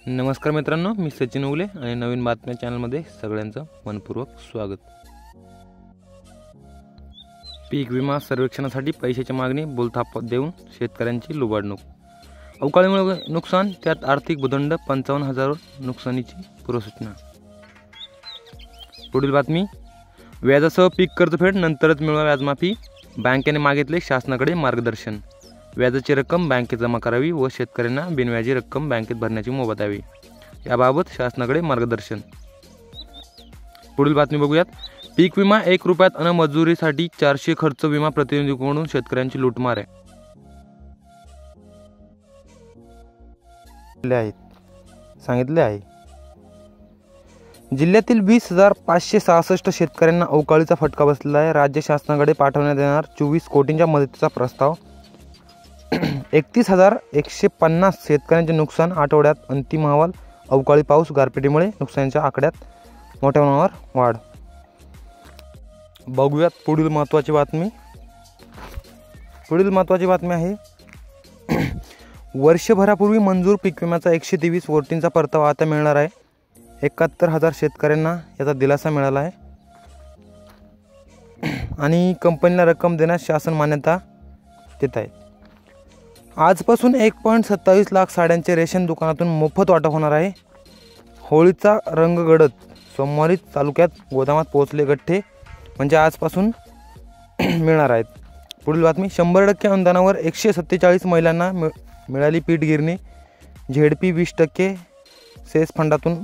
नमस्कार मित्रांनो, मी सचिन उगले आणि नवीन बातम्या चॅनलमध्ये सगळ्यांचं मनपूर्वक स्वागत। पीक विमा सर्वेक्षणासाठी पैशाची मागणी बोलथाप देऊन शेतकऱ्यांची लुबाडणूक। अवकाळीमुळे नुकसान, त्यात आर्थिक भूदंड 55,000 नुकसानीची पूर्वसूचना। पुढील बातमी, व्याजासह पीक कर्जफेड नंतरच मिळवा व्याजमाफी, बँकेने मागितले शासनाकडे मार्गदर्शन। व्याजाची रक्कम बँकेत जमा करावी व शेतकऱ्यांना बिनव्याजी रक्कम बँकेत भरण्याची मुभा द्यावी, याबाबत शासनाकडे मार्गदर्शन। पुढील बातमी बघूयात। पीक विमा 1 रुपयात अन मजुरीसाठी 400 खर्च विमा प्रतिनिधींकडून शेतकऱ्यांची लूटमार सांगितले आहे। जिल्ह्यातील 20,566 शेतकऱ्यांना अवकाळीचा फटका बसलेला आहे। राज्य शासनाकडे पाठवण्यात येणार 24 कोटींच्या मदतीचा प्रस्ताव। 31,150 शेतकऱ्यांचे नुकसान, आठवड्यात अंतिम अहवाल। अवकाळी पाऊस, गारपिटीमुळे नुकसानीच्या आकड्यात मोठ्या प्रमाणावर वाढ। बघूयात पुढील महत्त्वाची बातमी। आहे वर्षभरापूर्वी मंजूर पीक विम्याचा 123 कोटींचा परतावा आता मिळणार आहे। 71,000 शेतकऱ्यांना याचा दिलासा मिळाला आहे आणि कंपनीला रक्कम देण्यास शासन मान्यता देत आहे। आजपासून 1.27 लाख साड्यांचे रेशन दुकानातून मोफत वाटप होणार आहे। होळीचा रंग गडद, सोमवारी तालुक्यात गोदामात पोहोचले गठ्ठे, म्हणजे आजपासून मिळणार आहेत। पुढील बातमी, 100% अनुदानावर 147 महिलांना मिळाली पीठ गिरणी। झेडपी 20% सेस फंडातून